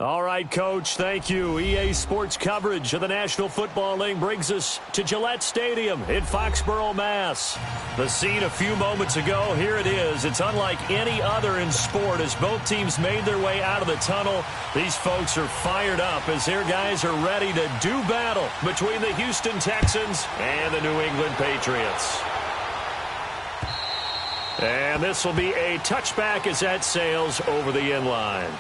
All right, Coach, thank you. EA Sports coverage of the National Football League brings us to Gillette Stadium in Foxborough, Mass. The scene a few moments ago, here it is. It's unlike any other in sport as both teams made their way out of the tunnel. These folks are fired up as their guys are ready to do battle between the Houston Texans and the New England Patriots. And this will be a touchback as that sails over the end line.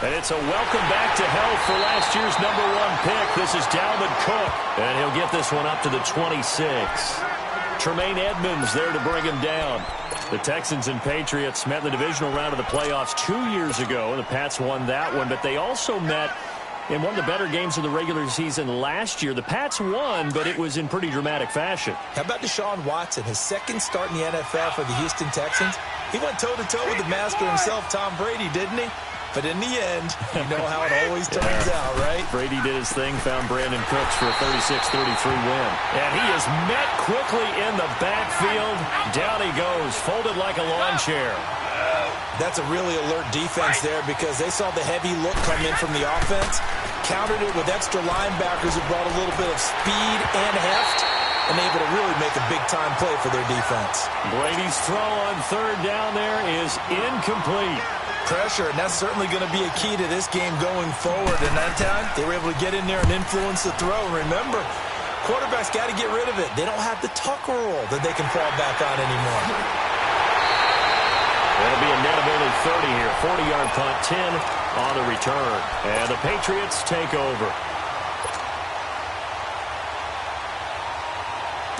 And it's a welcome back to health for last year's #1 pick. This is Dalvin Cook, and he'll get this one up to the 26. Tremaine Edmonds there to bring him down. The Texans and Patriots met in the divisional round of the playoffs 2 years ago, and the Pats won that one. But they also met in one of the better games of the regular season last year. The Pats won, but it was in pretty dramatic fashion. How about Deshaun Watson, his second start in the NFL for the Houston Texans? He went toe-to-toe with the master himself, Tom Brady, didn't he? But in the end, you know how it always turns out, right? Brady did his thing, found Brandon Cooks for a 36-33 win. And he is met quickly in the backfield. Down he goes, folded like a lawn chair. That's a really alert defense there because they saw the heavy look come in from the offense, countered it with extra linebackers who brought a little bit of speed and heft, and able to really make a big-time play for their defense. Brady's throw on third down there is incomplete. Pressure, and that's certainly going to be a key to this game going forward. And that time, they were able to get in there and influence the throw. Remember, quarterbacks got to get rid of it. They don't have the tuck roll that they can fall back on anymore. It'll be a net of only 30 here. 40-yard punt, 10 on the return. And the Patriots take over.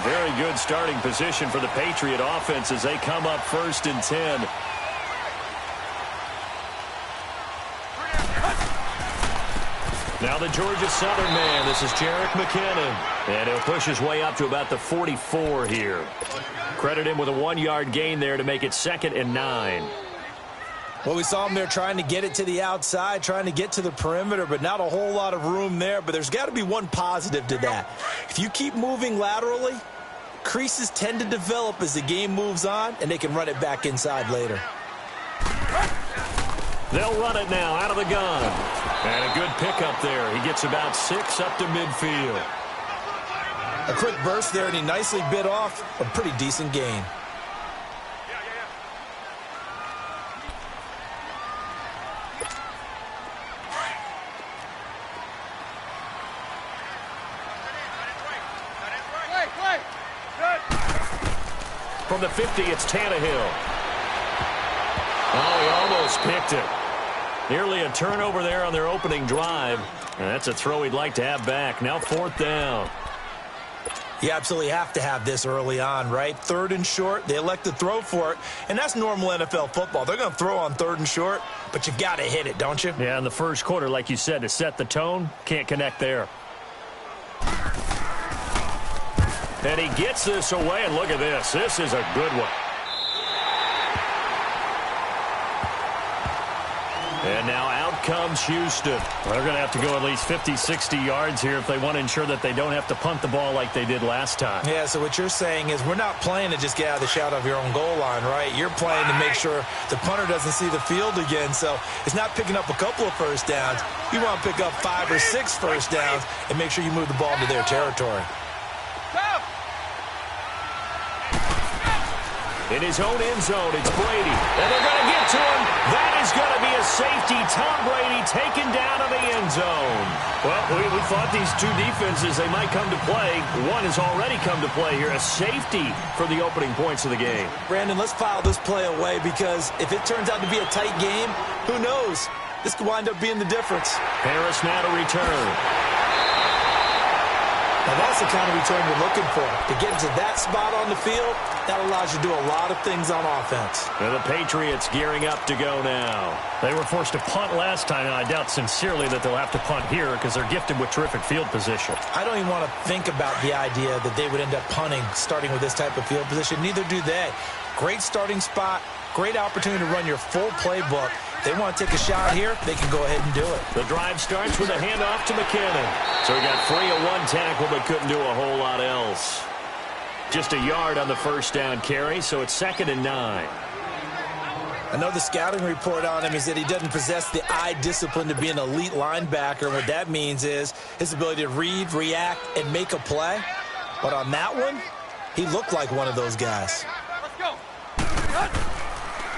Very good starting position for the Patriot offense as they come up 1st and 10. Now the Georgia Southern man, this is Jerick McKinnon. And he'll push his way up to about the 44 here. Credit him with a 1-yard gain there to make it 2nd and 9. Well, we saw him there trying to get it to the outside, trying to get to the perimeter, but not a whole lot of room there. But there's got to be one positive to that. If you keep moving laterally, creases tend to develop as the game moves on, and they can run it back inside later. They'll run it now out of the gun. And a good pickup there. He gets about 6 up to midfield. A quick burst there, and he nicely bit off a pretty decent gain. From the 50, it's Tannehill. Oh, he almost picked it. Nearly a turnover there on their opening drive. And that's a throw he'd like to have back. Now 4th down. You absolutely have to have this early on, right? 3rd and short, they elect to throw for it. And that's normal NFL football. They're going to throw on 3rd and short, but you've got to hit it, don't you? Yeah, in the first quarter, like you said, to set the tone, can't connect there. And he gets this away, and look at this. This is a good one. And now out comes Houston. They're going to have to go at least 50, 60 yards here if they want to ensure that they don't have to punt the ball like they did last time. Yeah, so what you're saying is we're not playing to just get out of the shadow of your own goal line, right? You're playing to make sure the punter doesn't see the field again. So it's not picking up a couple of first downs. You want to pick up 5 or 6 first downs and make sure you move the ball into their territory. In his own end zone, it's Brady. And they're going to get to him. That is going to be a safety. Tom Brady taken down to the end zone. Well, we thought these two defenses, they might come to play. One has already come to play here. A safety for the opening points of the game. Brandon, let's file this play away because if it turns out to be a tight game, who knows? This could wind up being the difference. Harris now to return. Now that's the kind of return you're looking for. To get into that spot on the field, that allows you to do a lot of things on offense. And the Patriots gearing up to go now. They were forced to punt last time, and I doubt sincerely that they'll have to punt here because they're gifted with terrific field position. I don't even want to think about the idea that they would end up punting starting with this type of field position. Neither do they. Great starting spot, great opportunity to run your full playbook. They want to take a shot here, they can go ahead and do it. The drive starts with a handoff to McKinnon. So he got free of one tackle but couldn't do a whole lot else. Just a yard on the first down carry, so it's 2nd and 9. I know the scouting report on him is that he doesn't possess the eye discipline to be an elite linebacker. What that means is his ability to read, react, and make a play. But on that one, he looked like one of those guys. Let's go.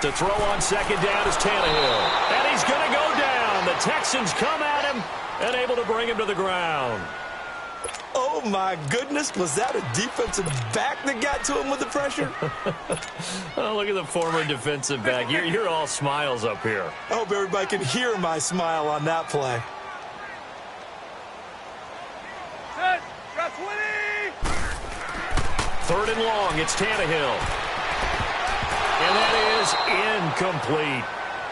To throw on 2nd down is Tannehill. And he's going to go down. The Texans come at him and able to bring him to the ground. Oh, my goodness. Was that a defensive back that got to him with the pressure? Oh, look at the former defensive back. You're all smiles up here. I hope everybody can hear my smile on that play. Set. Got 20. 3rd and long. It's Tannehill. And that is incomplete.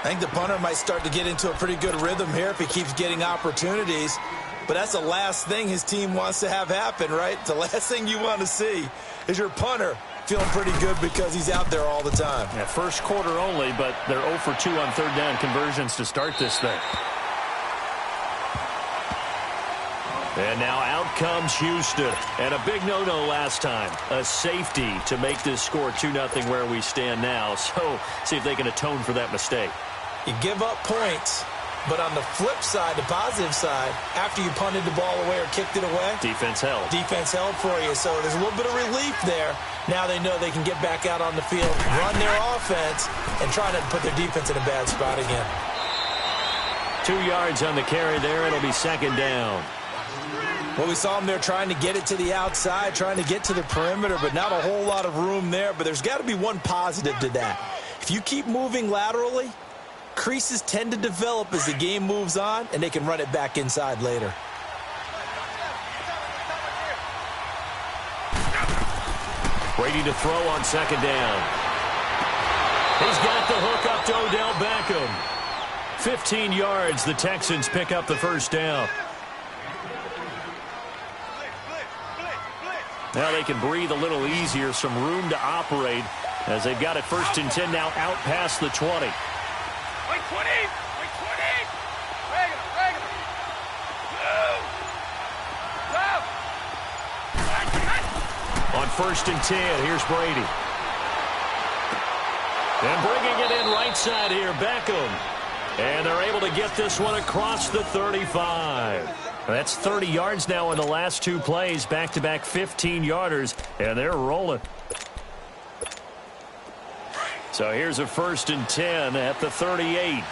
I think the punter might start to get into a pretty good rhythm here if he keeps getting opportunities. But that's the last thing his team wants to have happen, right? The last thing you want to see is your punter feeling pretty good because he's out there all the time. Yeah, first quarter only, but they're 0 for 2 on 3rd down conversions to start this thing. And now out comes Houston. And a big no-no last time. A safety to make this score 2-0 where we stand now. So see if they can atone for that mistake. You give up points, but on the flip side, the positive side, after you punted the ball away or kicked it away, Defense held. Defense held for you. So there's a little bit of relief there. Now they know they can get back out on the field, run their offense, and try to put their defense in a bad spot again. 2 yards on the carry there. It'll be 2nd down. Well, we saw him there trying to get it to the outside, trying to get to the perimeter, but not a whole lot of room there. But there's got to be one positive to that. If you keep moving laterally, creases tend to develop as the game moves on, and they can run it back inside later. Brady to throw on 2nd down. He's got the hook up to Odell Beckham. 15 yards. The Texans pick up the first down. Now they can breathe a little easier, some room to operate as they've got it 1st and 10 now out past the 20. Wait 20. Wait 20. Regular. Move. On 1st and 10, here's Brady. And bringing it in right side here, Beckham. And they're able to get this one across the 35. That's 30 yards now in the last 2 plays, back-to-back 15-yarders, and they're rolling. So here's a 1st and 10 at the 38. Wait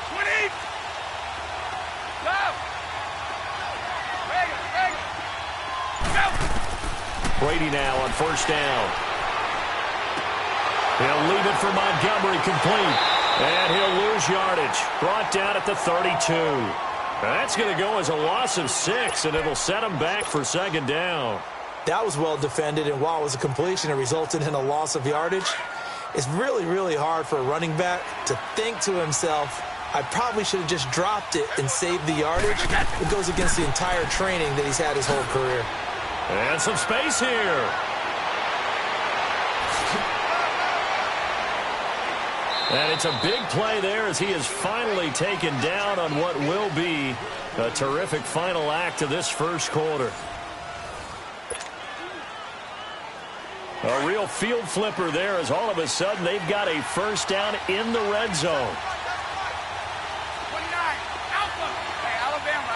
20. Go. Regular. Brady now on 1st down. He'll leave it for Montgomery complete. And he'll lose yardage. Brought down at the 32. That's going to go as a loss of 6, and it'll set him back for 2nd down. That was well defended, and while it was a completion, it resulted in a loss of yardage. It's really, really hard for a running back to think to himself, I probably should have just dropped it and saved the yardage. It goes against the entire training that he's had his whole career. And some space here. And it's a big play there as he is finally taken down on what will be a terrific final act of this first quarter. A real field flipper there as all of a sudden they've got a 1st down in the red zone. 29. Alpha. Hey, Alabama.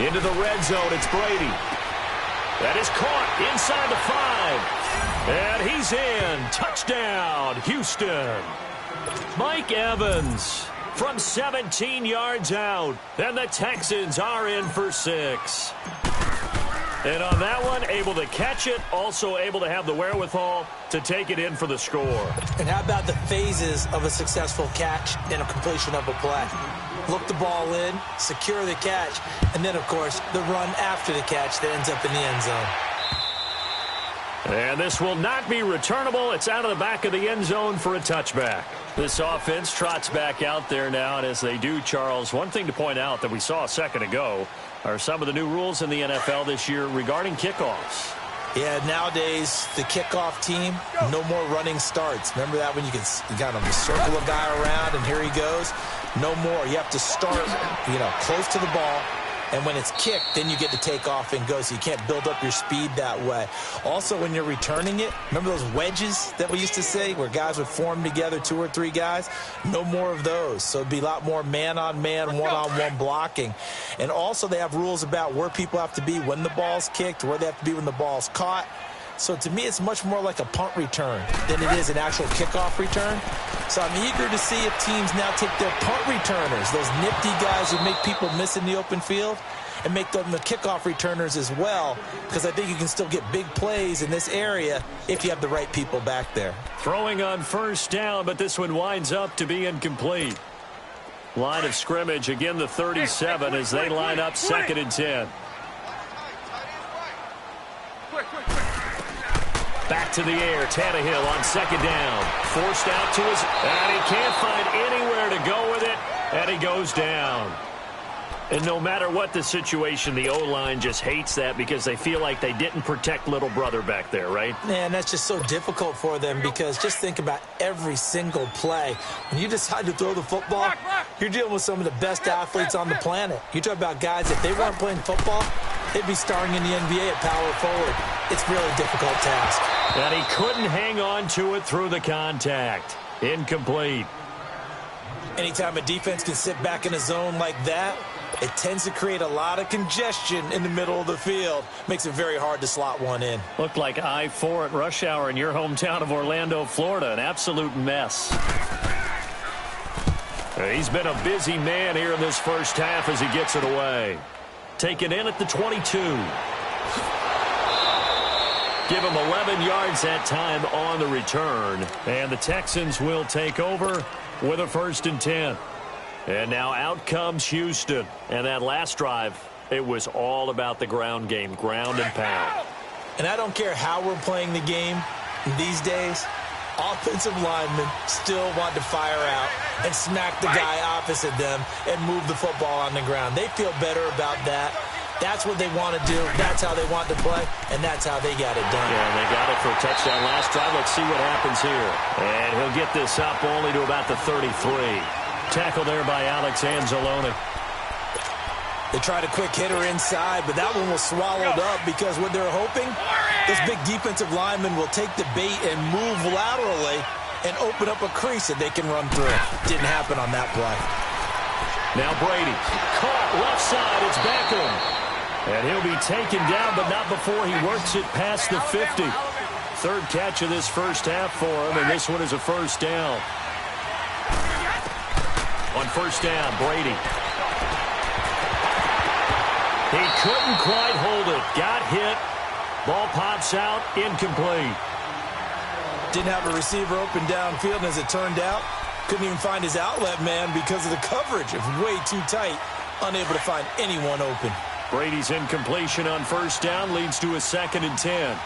Into the red zone, it's Brady. That is caught inside the 5. And he's in. Touchdown, Houston. Mike Evans from 17 yards out. And the Texans are in for 6. And on that one, able to catch it, also able to have the wherewithal to take it in for the score. And how about the phases of a successful catch and a completion of a play? Look the ball in, secure the catch, and then, of course, the run after the catch that ends up in the end zone. And this will not be returnable. It's out of the back of the end zone for a touchback. This offense trots back out there now, and as they do, Charles, one thing to point out that we saw a second ago are some of the new rules in the NFL this year regarding kickoffs. Yeah, nowadays, the kickoff team, no more running starts. Remember that when you kind of circle a guy around and here he goes? No more. You have to start, close to the ball. And when it's kicked, then you get to take off and go, so you can't build up your speed that way. Also, when you're returning it, remember those wedges that we used to say where guys would form together, 2 or 3 guys? No more of those. So it'd be a lot more man-on-man, one-on-one blocking. And also they have rules about where people have to be when the ball's kicked, where they have to be when the ball's caught. So to me, it's much more like a punt return than it is an actual kickoff return. So I'm eager to see if teams now take their punt returners, those nifty guys who make people miss in the open field, and make them the kickoff returners as well, because I think you can still get big plays in this area if you have the right people back there. Throwing on first down, but this one winds up to be incomplete. Line of scrimmage, again the 37 as they line up 2nd and 10. Back to the air, Tannehill on 2nd down. Forced out to his, and he can't find anywhere to go with it, and he goes down. And no matter what the situation, the O-line just hates that because they feel like they didn't protect little brother back there, right? Man, that's just so difficult for them because just think about every single play. When you decide to throw the football, you're dealing with some of the best athletes on the planet. You talk about guys, if they weren't playing football, they'd be starring in the NBA at power forward. It's a really difficult task. And he couldn't hang on to it through the contact. Incomplete. Anytime a defense can sit back in a zone like that, it tends to create a lot of congestion in the middle of the field. Makes it very hard to slot one in. Looked like I-4 at rush hour in your hometown of Orlando, Florida. An absolute mess. He's been a busy man here in this first half as he gets it away. Taken in at the 22. Give him 11 yards that time on the return. And the Texans will take over with a 1st and 10. And now out comes Houston. And that last drive, it was all about the ground game, ground and pound. And I don't care how we're playing the game these days, offensive linemen still want to fire out and smack the guy opposite them and move the football on the ground. They feel better about that. That's what they want to do. That's how they want to play, and that's how they got it done. Yeah, they got it for a touchdown last drive. Let's see what happens here. And he'll get this up only to about the 33. Tackle there by Alex Anzalone. They tried a quick hitter inside, but that one was swallowed up because what they're hoping, this big defensive lineman will take the bait and move laterally and open up a crease that they can run through. Didn't happen on that play. Now Brady. Caught left side. It's Beckham. And he'll be taken down, but not before he works it past the 50. 3rd catch of this first half for him, and this one is a 1st down. On 1st down, Brady. He couldn't quite hold it. Got hit. Ball pops out. Incomplete. Didn't have a receiver open downfield, and as it turned out, couldn't even find his outlet man because of the coverage. It was way too tight. Unable to find anyone open. Brady's incompletion on 1st down leads to a 2nd and 10.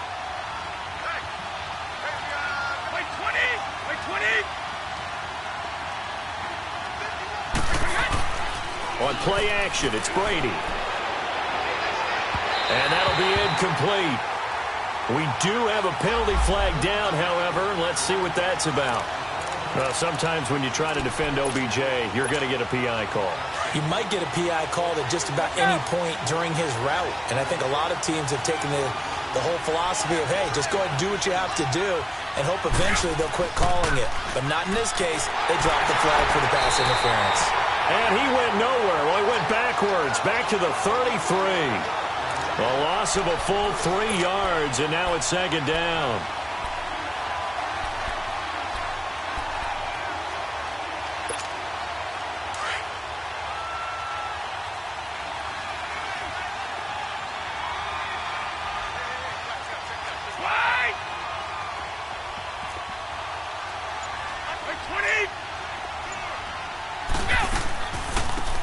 On play action, it's Brady. And that'll be incomplete. We do have a penalty flag down, however. Let's see what that's about. Sometimes when you try to defend OBJ, you're going to get a PI call. You might get a PI call at just about any point during his route. And I think a lot of teams have taken the whole philosophy of, hey, just go ahead and do what you have to do and hope eventually they'll quit calling it. But not in this case. They dropped the flag for the pass interference. And he went nowhere. Well, he went backwards, back to the 33. A loss of a full 3 yards, and now it's 2nd down.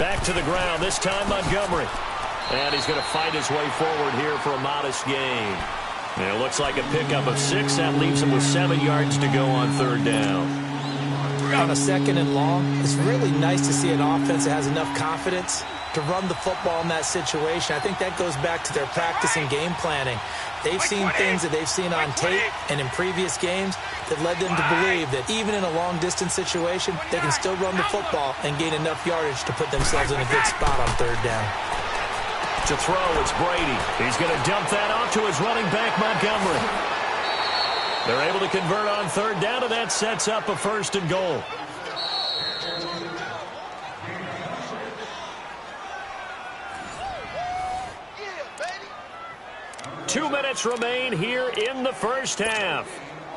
Back to the ground, this time Montgomery. And he's going to fight his way forward here for a modest gain. And it looks like a pickup of 6. That leaves him with 7 yards to go on third down. On a second and long, it's really nice to see an offense that has enough confidence to run the football in that situation. I think that goes back to their practice and game planning. They've seen things that they've seen on tape and in previous games that led them to believe that even in a long-distance situation, they can still run the football and gain enough yardage to put themselves in a good spot on third down. To throw, it's Brady. He's going to dump that off to his running back, Montgomery. They're able to convert on third down, and that sets up a 1st and goal. Yeah, 2 minutes remain here in the first half.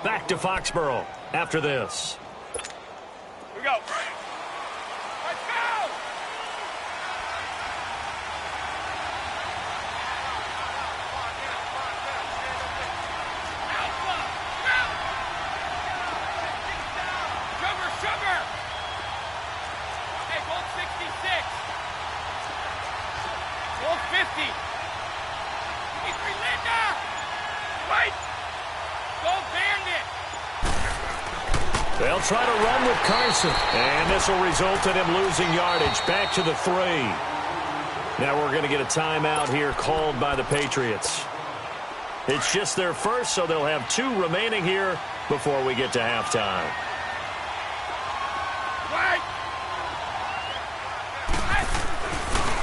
Back to Foxborough after this. Here we go. Let's go! Sugar! Hey, gold 66. Gold 50. 53 Linda! Wait! Gold Bandit! They'll try to run with Carson. And this will result in him losing yardage. Back to the 3. Now we're going to get a timeout here called by the Patriots. It's just their first, so they'll have 2 remaining here before we get to halftime.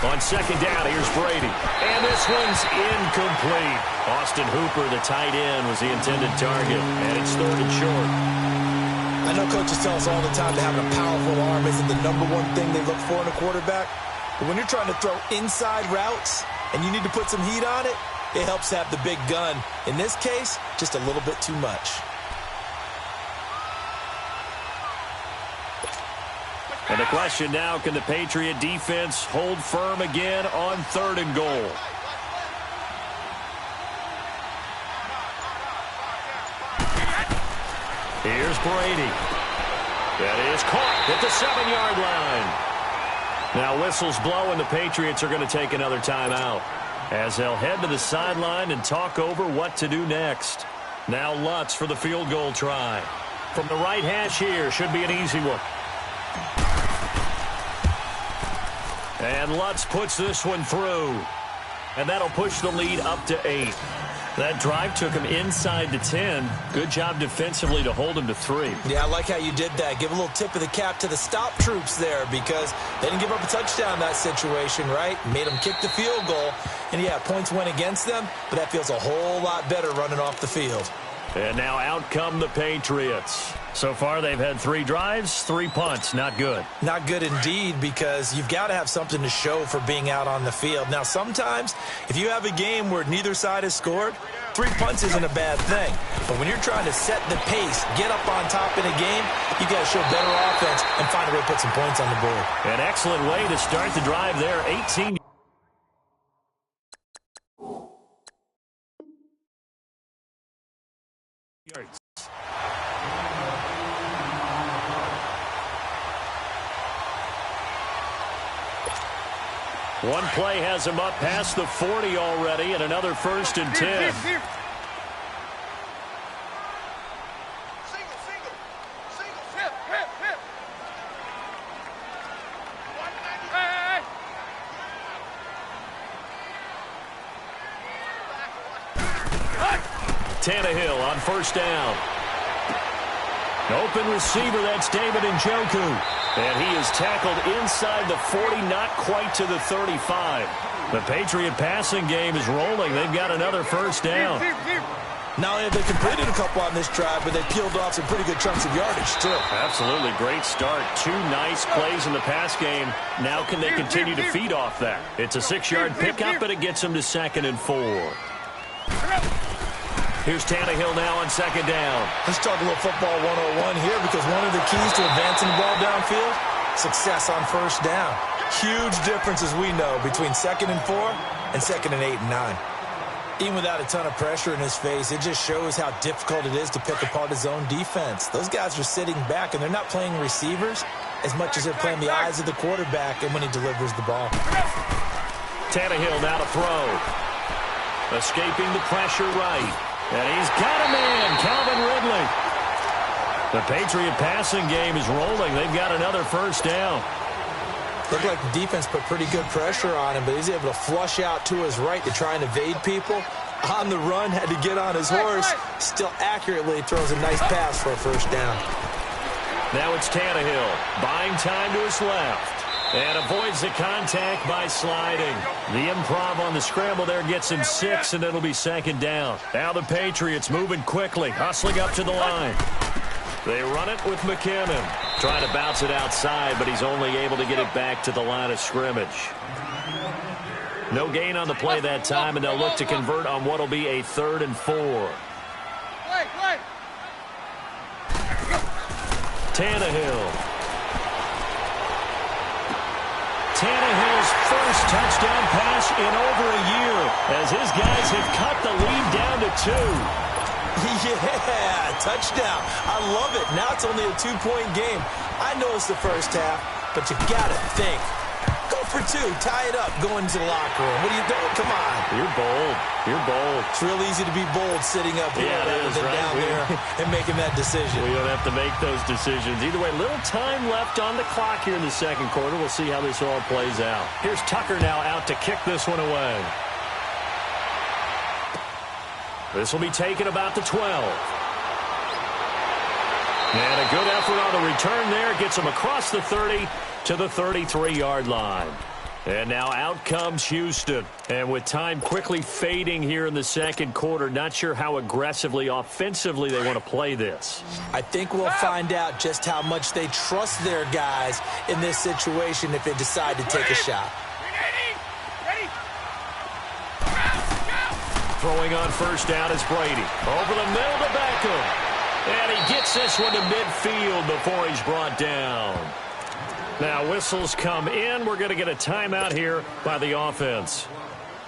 On second down, here's Brady. And this one's incomplete. Austin Hooper, the tight end, was the intended target. And it's 3rd and short. I know coaches tell us all the time that having a powerful arm isn't the #1 thing they look for in a quarterback. But when you're trying to throw inside routes and you need to put some heat on it, it helps to have the big gun. In this case, just a little bit too much. And the question now, can the Patriot defense hold firm again on 3rd and goal? Here's Brady. That is caught at the 7-yard line. Now whistles blow, and the Patriots are going to take another timeout as they'll head to the sideline and talk over what to do next. Now Lutz for the field goal try. From the right hash here, should be an easy one. And Lutz puts this one through. And that'll push the lead up to 8. That drive took him inside the 10. Good job defensively to hold him to 3. Yeah, I like how you did that. Give a little tip of the cap to the stop troops there because they didn't give up a touchdown in that situation, right? Made them kick the field goal. And, yeah, points went against them, but that feels a whole lot better running off the field. And now out come the Patriots. So far, they've had 3 drives, 3 punts. Not good. Not good indeed, because you've got to have something to show for being out on the field. Now, sometimes, if you have a game where neither side has scored, 3 punts isn't a bad thing. But when you're trying to set the pace, get up on top in a game, you got to show better offense and find a way to put some points on the board. An excellent way to start the drive there. 18 yards. One play has him up past the 40 already, and another 1st and 10. Tannehill on 1st down. Open receiver, that's David Njoku. And he is tackled inside the 40, not quite to the 35. The Patriot passing game is rolling. They've got another 1st down. Not only have they completed a couple on this drive, but they peeled off some pretty good chunks of yardage, too. Absolutely. Great start. 2 nice plays in the pass game. Now can they continue to feed off that? It's a 6-yard pickup, and it gets them to 2nd and 4. Here's Tannehill now on 2nd down. Let's talk a little football 101 here, because one of the keys to advancing the ball downfield, success on 1st down. Huge difference, as we know, between 2nd and 4 and 2nd and 8 and 9. Even without a ton of pressure in his face, it just shows how difficult it is to pick apart his own defense. Those guys are sitting back, and they're not playing receivers. as much as they're playing the eyes of the quarterback and when he delivers the ball. Tannehill now to throw. Escaping the pressure right. And he's got a man, Calvin Ridley. The Patriot passing game is rolling. They've got another first down. Looked like the defense put pretty good pressure on him, but he's able to flush out to his right to try and evade people. On the run, had to get on his horse. Still accurately throws a nice pass for a first down. Now it's Tannehill, buying time to his left. And avoids the contact by sliding. The improv on the scramble there gets him 6, and it'll be second down. Now the Patriots moving quickly, hustling up to the line. They run it with McKinnon. Trying to bounce it outside, but he's only able to get it back to the line of scrimmage. No gain on the play that time, and they'll look to convert on what will be a 3rd and 4. Tannehill. Tannehill's first touchdown pass in over a year as his guys have cut the lead down to 2. Yeah, touchdown. I love it. Now it's only a 2-point game. I know it's the first half, but you got to think. Go for 2. Tie it up. Go into the locker room. What are you doing? Come on. You're bold. You're bold. It's real easy to be bold sitting up here rather than down there and making that decision. We don't have to make those decisions. Either way, little time left on the clock here in the second quarter. We'll see how this all plays out. Here's Tucker now out to kick this one away. This will be taken about the 12. And a good effort on the return there. Gets him across the 30 to the 33-yard line. And now out comes Houston. And with time quickly fading here in the second quarter, not sure how aggressively, offensively they want to play this. I think we'll find out just how much they trust their guys in this situation if they decide to take a shot. Throwing on first down is Brady. Over the middle to Beckham. And he gets this one to midfield before he's brought down. Now whistles come in. We're going to get a timeout here by the offense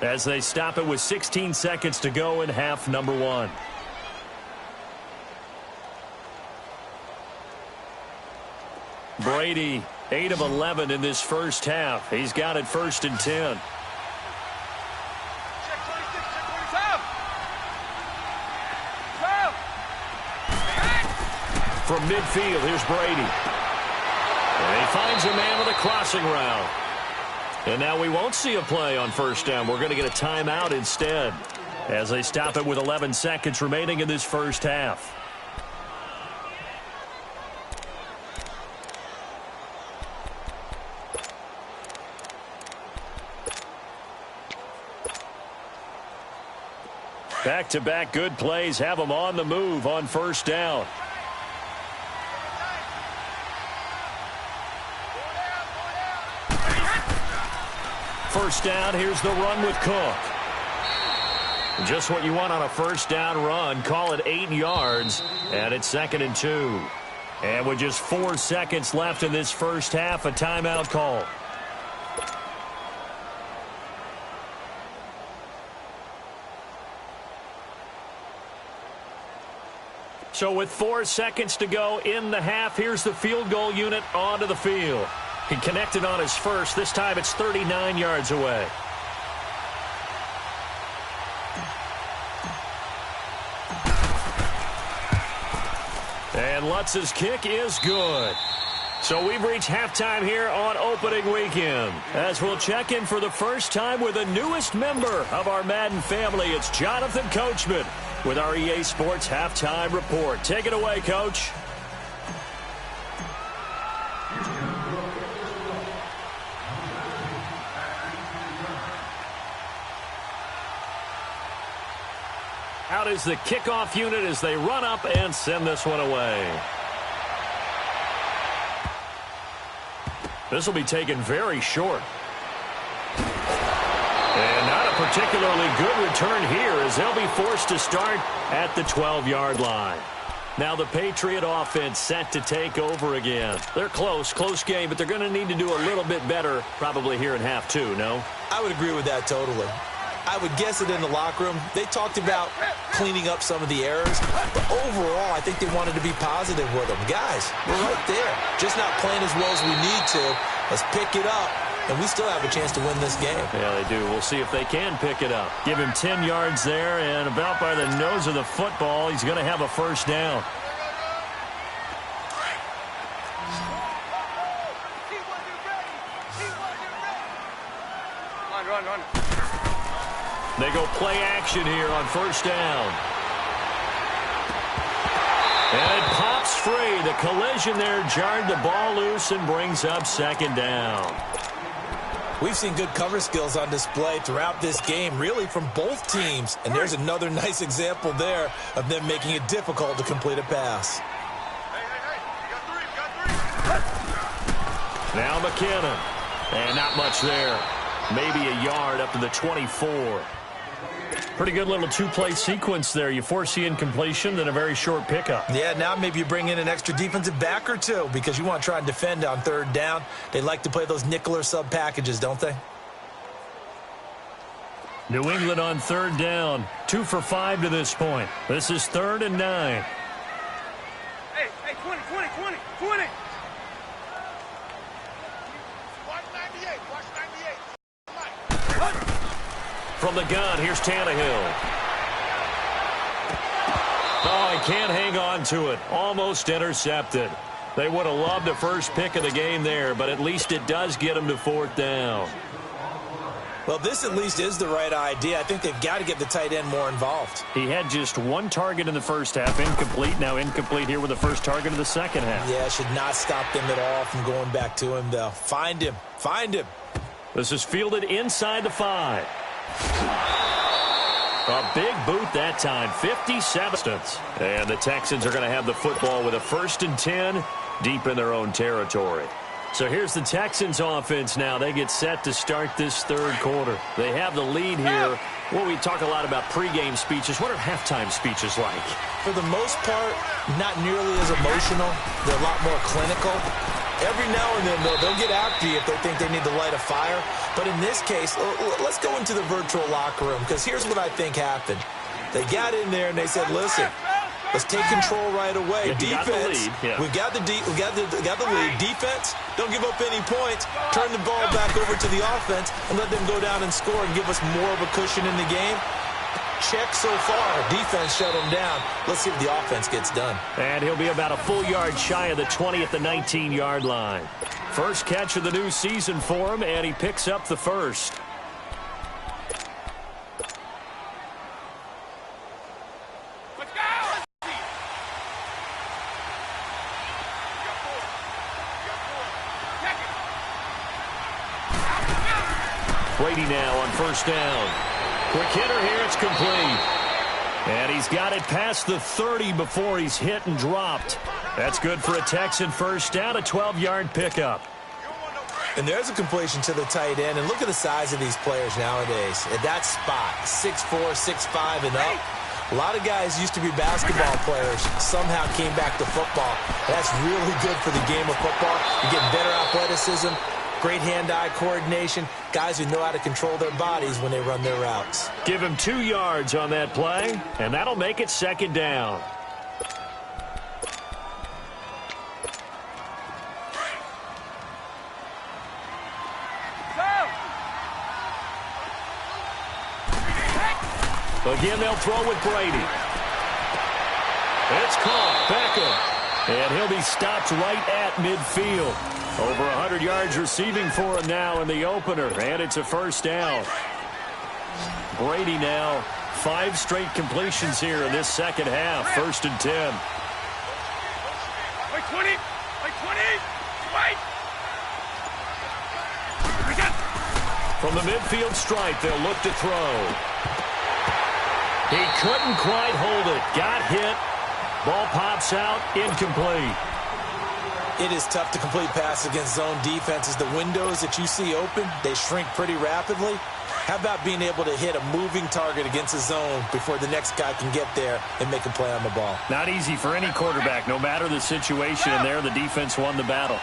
as they stop it with 16 seconds to go in half number 1. Brady, 8 of 11 in this first half. He's got it 1st and 10. From midfield, here's Brady. And he finds a man with a crossing route. And now we won't see a play on first down. We're going to get a timeout instead as they stop it with 11 seconds remaining in this first half. Back-to-back good plays have them on the move on first down. First down, here's the run with Cook. Just what you want on a first down run. Call it 8 yards, and it's 2nd and 2. And with just 4 seconds left in this first half, a timeout call. So with 4 seconds to go in the half, here's the field goal unit onto the field. He connected on his first. This time it's 39 yards away. And Lutz's kick is good. So we've reached halftime here on opening weekend. As we'll check in for the first time with the newest member of our Madden family, it's Jonathan Coachman with our EA Sports Halftime Report. Take it away, Coach. Out is the kickoff unit as they run up and send this one away. This will be taken very short. And not a particularly good return here as they'll be forced to start at the 12-yard line. Now the Patriot offense set to take over again. They're close game, but they're going to need to do a little bit better probably here in half 2, no? I would agree with that totally. I would guess it in the locker room. They talked about cleaning up some of the errors, but overall, I think they wanted to be positive with them. Guys, we're right there. Just not playing as well as we need to. Let's pick it up, and we still have a chance to win this game. Yeah, they do. We'll see if they can pick it up. Give him 10 yards there, and about by the nose of the football, he's going to have a first down. Run. They go play action here on first down. And it pops free. The collision there jarred the ball loose and brings up second down. We've seen good cover skills on display throughout this game, really from both teams. And there's another nice example there of them making it difficult to complete a pass. Now McKinnon. And not much there. Maybe a yard up to the 24. Pretty good little two-play sequence there. You force the incompletion, then a very short pickup. Yeah, now maybe you bring in an extra defensive back or two because you want to try and defend on third down. They like to play those nickel or sub packages, don't they? New England on third down. 2 for 5 to this point. This is 3rd and 9. Hey, 20. From the gun, here's Tannehill. Oh, he can't hang on to it. Almost intercepted. They would have loved the first pick of the game there, but at least it does get them to 4th down. Well, this at least is the right idea. I think they've got to get the tight end more involved. He had just 1 target in the first half, incomplete. Now incomplete here with the first target of the second half. Yeah, should not stop them at all from going back to him, though. Find him. This is fielded inside the 5. A big boot that time, 57. And the Texans are going to have the football with a 1st and 10 deep in their own territory. So here's the Texans offense now. They get set to start this 3rd quarter. They have the lead here. Well, we talk a lot about pregame speeches. What are halftime speeches like? For the most part, not nearly as emotional. They're a lot more clinical. Every now and then, though, they'll get after you if they think they need to light a fire. But in this case, let's go into the virtual locker room, because here's what I think happened. They got in there and they said, listen, let's take control right away. Yeah, Defense, we've got the lead. Defense, don't give up any points. Turn the ball back over to the offense and let them go down and score and give us more of a cushion in the game. Check so far. Defense shut him down. Let's see if the offense gets done. And he'll be about a full yard shy of the 20 at the 19-yard line. First catch of the new season for him, and he picks up the first. Let's go! Brady now on first down. Quick hitter here, it's complete. And he's got it past the 30 before he's hit and dropped. That's good for a Texan first down, a 12-yard pickup. And there's a completion to the tight end. And look at the size of these players nowadays. At that spot, 6'4", 6'5", and up. A lot of guys used to be basketball players, somehow came back to football. That's really good for the game of football. You get better athleticism, great hand-eye coordination, guys who know how to control their bodies when they run their routes. Give him 2 yards on that play, and that'll make it second down. Again, they'll throw with Brady. It's caught. Beckham. And he'll be stopped right at midfield. Over 100 yards receiving for him now in the opener, and it's a first down. Brady now 5 straight completions here in this second half. 1st and 10. Wait, 20. Wait. From the midfield stripe, they'll look to throw. He couldn't quite hold it. Got hit. Ball pops out. Incomplete. It is tough to complete passes against zone defenses. The windows that you see open, they shrink pretty rapidly. How about being able to hit a moving target against a zone before the next guy can get there and make a play on the ball? Not easy for any quarterback, no matter the situation, and there the defense won the battle.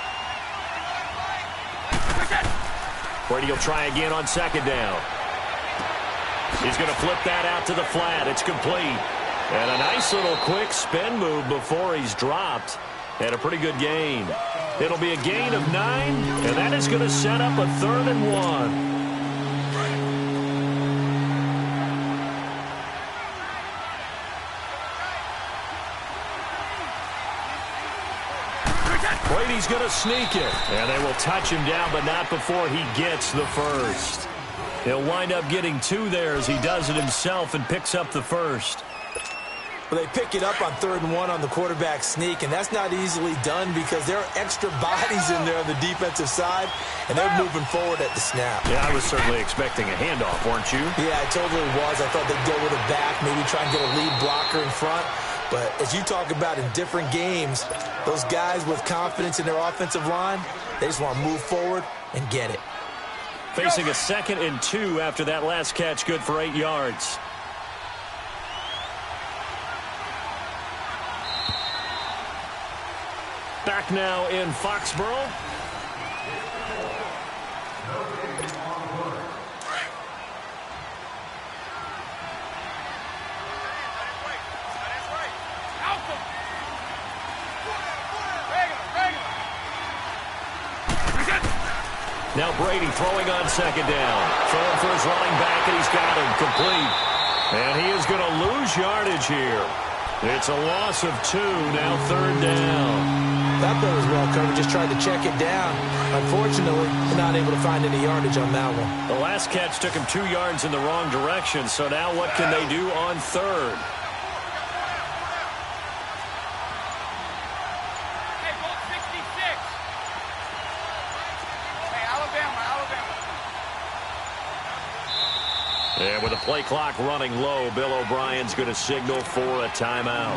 Brady will try again on second down. He's going to flip that out to the flat. It's complete. And a nice little quick spin move before he's dropped. And a pretty good gain. It'll be a gain of 9, and that is going to set up a 3rd and 1. Brady's going to sneak it. And they will touch him down, but not before he gets the first. He'll wind up getting 2 there as he does it himself and picks up the first. Well, they pick it up on 3rd and 1 on the quarterback sneak, and that's not easily done because there are extra bodies in there on the defensive side, and they're moving forward at the snap. Yeah, I was certainly expecting a handoff, weren't you? Yeah, I totally was. I thought they'd go with a back, maybe try and get a lead blocker in front. But as you talk about in different games, those guys with confidence in their offensive line, they just want to move forward and get it. Facing a 2nd and 2 after that last catch, good for 8 yards. Back now in Foxborough. Now Brady throwing on 2nd down. Throwing for his running back, and he's got him complete. And he is going to lose yardage here. It's a loss of 2, now 3rd down. That play was well covered, just tried to check it down. Unfortunately, not able to find any yardage on that one. The last catch took him 2 yards in the wrong direction, so now what can they do on 3rd? And with the play clock running low, Bill O'Brien's going to signal for a timeout.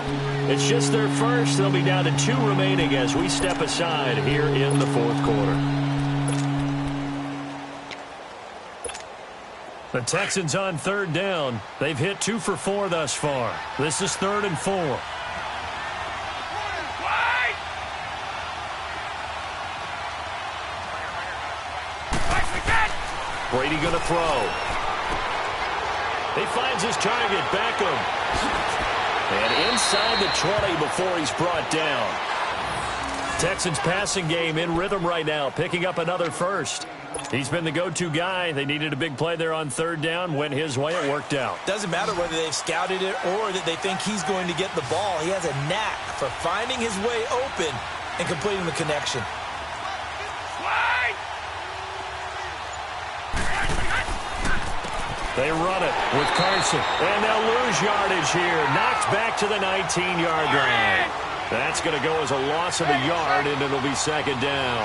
It's just their first. They'll be down to 2 remaining as we step aside here in the 4th quarter. The Texans on 3rd down. They've hit 2 for 4 thus far. This is 3rd and 4. Brady going to throw. He finds his target, Beckham. And inside the 20 before he's brought down. Texans passing game in rhythm right now, picking up another first. He's been the go-to guy. They needed a big play there on 3rd down. Went his way. It worked out. Doesn't matter whether they've scouted it or that they think he's going to get the ball. He has a knack for finding his way open and completing the connection. They run it with Carson, and they'll lose yardage here. Knocked back to the 19-yard line. That's going to go as a loss of a yard, and it'll be 2nd down.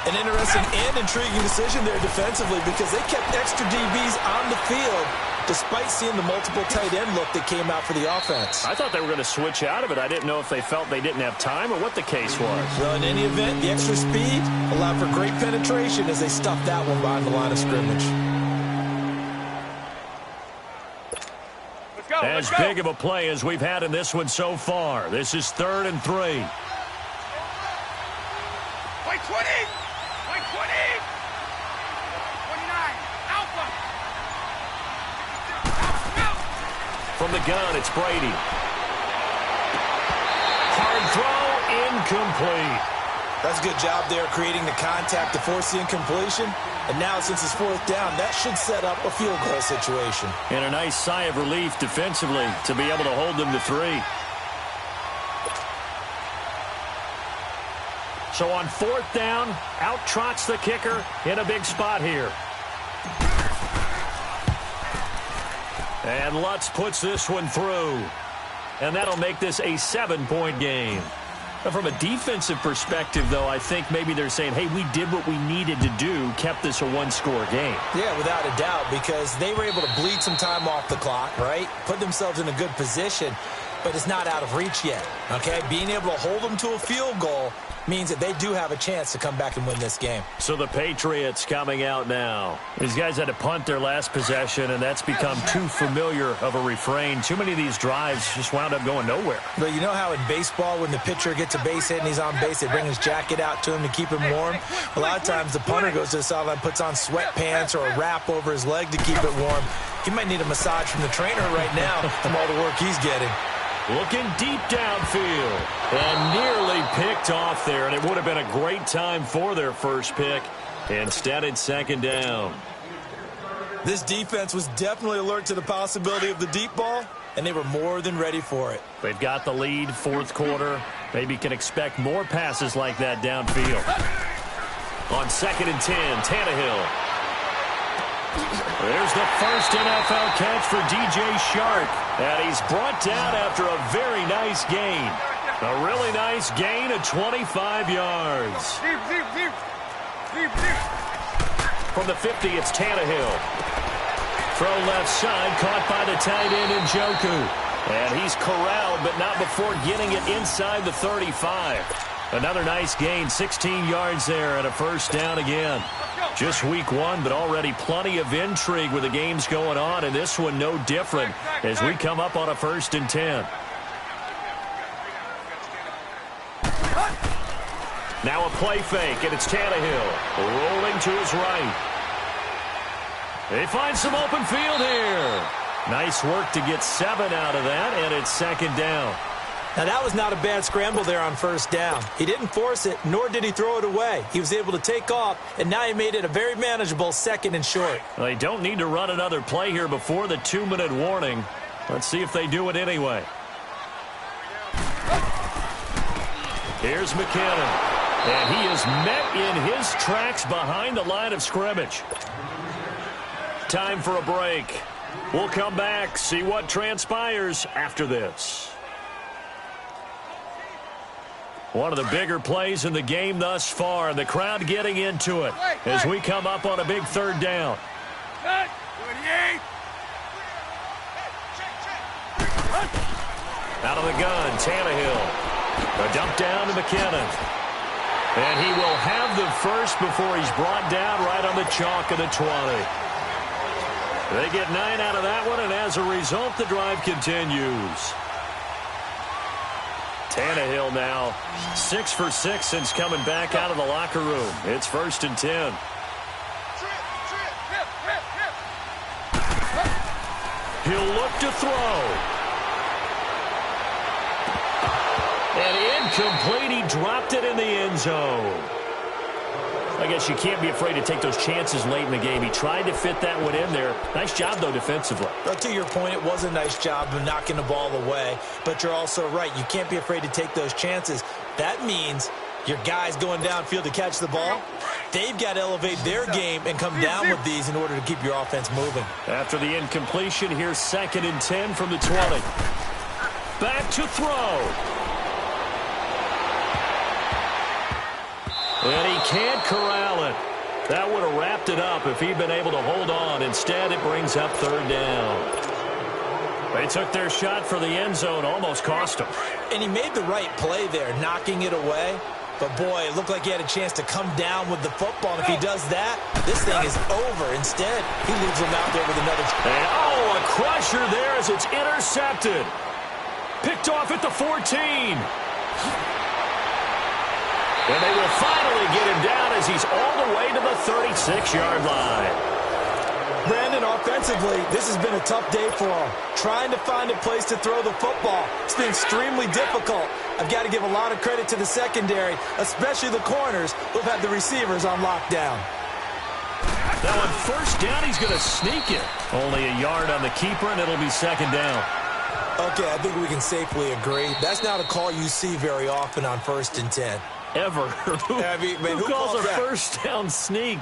An interesting and intriguing decision there defensively because they kept extra DBs on the field despite seeing the multiple tight end look that came out for the offense. I thought they were going to switch out of it. I didn't know if they felt they didn't have time or what the case was. Well, in any event, the extra speed allowed for great penetration as they stuffed that one behind the line of scrimmage. As big of a play as we've had in this one so far. This is 3rd and 3. Play 20! Play 20! 29! Alpha! From the gun, it's Brady. Hard throw, incomplete. That's a good job there creating the contact to force the incompletion. And now, since it's 4th down, that should set up a field goal situation. And a nice sigh of relief defensively to be able to hold them to 3. So on 4th down, out trots the kicker in a big spot here. And Lutz puts this one through. And that'll make this a 7-point game. From a defensive perspective, though, I think maybe they're saying, hey, we did what we needed to do, kept this a 1-score game. Yeah, without a doubt, because they were able to bleed some time off the clock, right? Put themselves in a good position. but it's not out of reach yet, okay? Being able to hold them to a field goal means that they do have a chance to come back and win this game. So the Patriots coming out now. These guys had to punt their last possession, and that's become too familiar of a refrain. Too many of these drives just wound up going nowhere. But you know how in baseball, when the pitcher gets a base hit and he's on base, they bring his jacket out to him to keep him warm? A lot of times the punter goes to the sideline, puts on sweatpants or a wrap over his leg to keep it warm. He might need a massage from the trainer right now from all the work he's getting. Looking deep downfield and nearly picked off there, and it would have been a great time for their first pick. Instead, it's second down. This defense was definitely alert to the possibility of the deep ball, and they were more than ready for it. They've got the lead, fourth quarter. Maybe can expect more passes like that downfield. On 2nd and 10, Tannehill. There's the first NFL catch for DJ Shark. And he's brought down after a very nice gain. A really nice gain of 25 yards. From the 50, it's Tannehill. Throw left side, caught by the tight end Njoku. And he's corralled, but not before getting it inside the 35. Another nice gain, 16 yards there, and a first down again. Just week one, but already plenty of intrigue with the games going on, and this one no different as we come up on a 1st and 10. Now a play fake, and it's Tannehill rolling to his right. They find some open field here. Nice work to get 7 out of that, and it's second down. Now, that was not a bad scramble there on first down. He didn't force it, nor did he throw it away. He was able to take off, and now he made it a very manageable 2nd and short. Well, they don't need to run another play here before the 2-minute warning. Let's see if they do it anyway. Here's McKinnon, and he is met in his tracks behind the line of scrimmage. Time for a break. We'll come back, see what transpires after this. One of the bigger plays in the game thus far, and the crowd getting into it as we come up on a big 3rd down. Out of the gun, Tannehill. A dump down to McKinnon. And he will have the first before he's brought down right on the chalk of the 20. They get 9 out of that one, and as a result, the drive continues. Tannehill now 6 for 6 since coming back out of the locker room. It's 1st and 10. He'll look to throw. And incomplete. He dropped it in the end zone. I guess you can't be afraid to take those chances late in the game. He tried to fit that one in there. Nice job, though, defensively. But to your point, it was a nice job of knocking the ball away. But you're also right. You can't be afraid to take those chances. That means your guys going downfield to catch the ball, they've got to elevate their game and come down with these in order to keep your offense moving. After the incompletion, here's 2nd and 10 from the 20. Back to throw. And he can't corral it. That would have wrapped it up if he'd been able to hold on. Instead, it brings up 3rd down. They took their shot for the end zone, almost cost him. And he made the right play there, knocking it away. But, boy, it looked like he had a chance to come down with the football. And if he does that, this thing is over. Instead, he leaves him out there with another. And, a crusher there as it's intercepted. Picked off at the 14. And they will finally get him down as he's all the way to the 36-yard line. Brandon, offensively, this has been a tough day for him. Trying to find a place to throw the football. It's been extremely difficult. I've got to give a lot of credit to the secondary, especially the corners who've had the receivers on lockdown. Now on 1st down, he's going to sneak it. Only a yard on the keeper, and it'll be 2nd down. Okay, I think we can safely agree. That's not a call you see very often on 1st and 10. Ever. Who calls a that? 1st down sneak?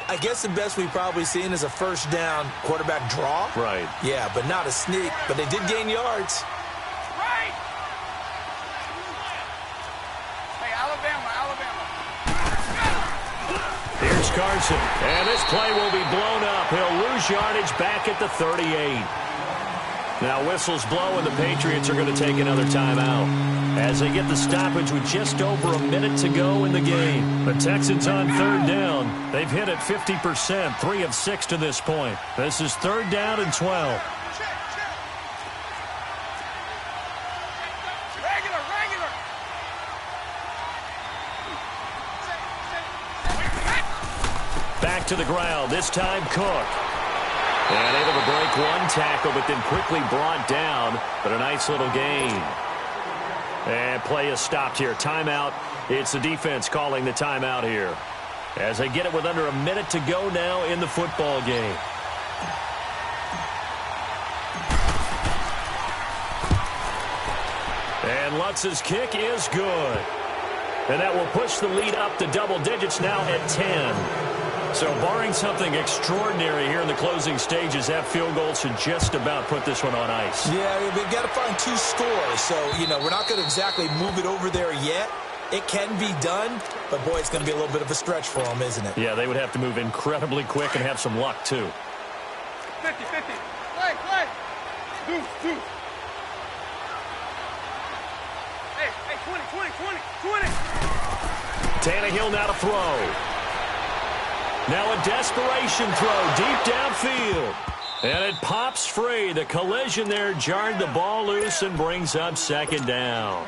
I guess the best we've probably seen is a 1st down quarterback draw. Right. Yeah, but not a sneak. But they did gain yards. Right. Hey, Alabama. Here's Carson. And this play will be blown up. He'll lose yardage back at the 38. Now whistles blow, and the Patriots are going to take another timeout as they get the stoppage with just over a minute to go in the game. The Texans on third down. They've hit it 50%, 3 of 6 to this point. This is third down and 12. Back to the ground, this time Cook. And able to break one tackle, but then quickly brought down. But a nice little gain. And play is stopped here. Timeout. It's the defense calling the timeout here, as they get it with under a minute to go now in the football game. And Lutz's kick is good. And that will push the lead up to double digits now at 10. So barring something extraordinary here in the closing stages, that field goal should just about put this one on ice. Yeah, we've got to find 2 scores. So, we're not going to exactly move it over there yet. It can be done, but, boy, it's going to be a little bit of a stretch for them, isn't it? Yeah, they would have to move incredibly quick and have some luck, too. 50-50. Play. Deuce. Hey, 20. Tannehill now to throw. Now a desperation throw deep downfield. And it pops free. The collision there jarred the ball loose and brings up second down.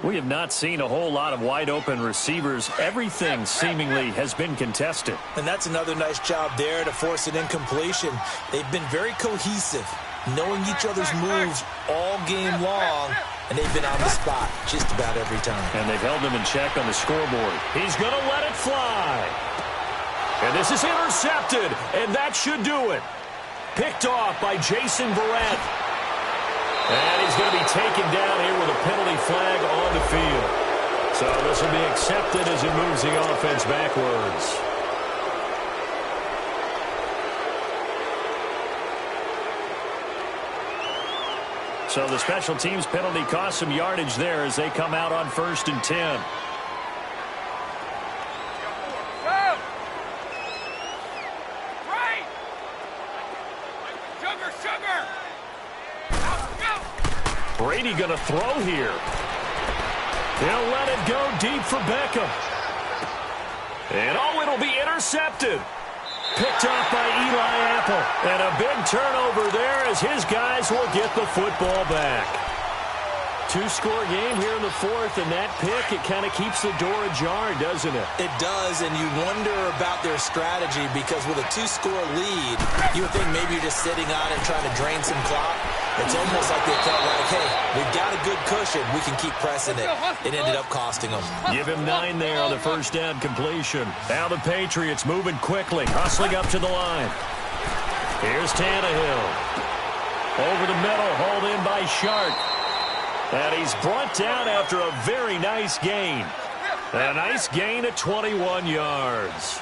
We have not seen a whole lot of wide open receivers. Everything seemingly has been contested. And that's another nice job there to force an incompletion. They've been very cohesive, knowing each other's moves all game long, and they've been on the spot just about every time. And they've held them in check on the scoreboard. He's going to let it fly. And this is intercepted, and that should do it. Picked off by Jason Verrett. And he's going to be taken down here with a penalty flag on the field. So this will be accepted as he moves the offense backwards. So the special teams penalty cost some yardage there as they come out on 1st and 10. Brady going to throw here. He'll let it go deep for Beckham. And it'll be intercepted. Picked off by Eli Apple. And a big turnover there as his guys will get the football back. 2-score game here in the 4th, and that pick, it kind of keeps the door ajar, doesn't it? It does, and you wonder about their strategy because with a 2-score lead, you would think maybe you're just sitting on it trying to drain some clock. It's almost like they felt like, hey, we've got a good cushion. We can keep pressing it. It ended up costing them. Give him 9 there on the first down completion. Now the Patriots moving quickly, hustling up to the line. Here's Tannehill. Over the middle, hauled in by Sharp. And he's brought down after a very nice gain. A nice gain at 21 yards.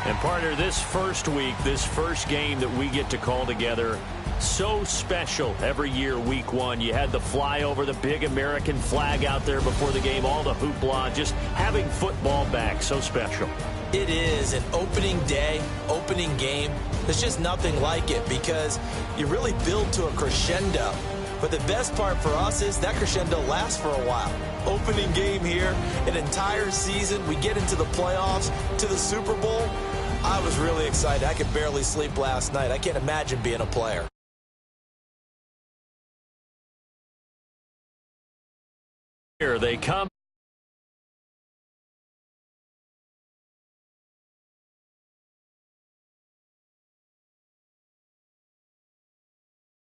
And partner, this first week, this first game that we get to call together, so special every year, week 1. You had the flyover, the big American flag out there before the game, all the hoopla, just having football back, so special. It is an opening day, opening game. There's just nothing like it because you really build to a crescendo. But the best part for us is that crescendo lasts for a while. Opening game here, an entire season. We get into the playoffs, to the Super Bowl. I was really excited. I could barely sleep last night. I can't imagine being a player. Here they come.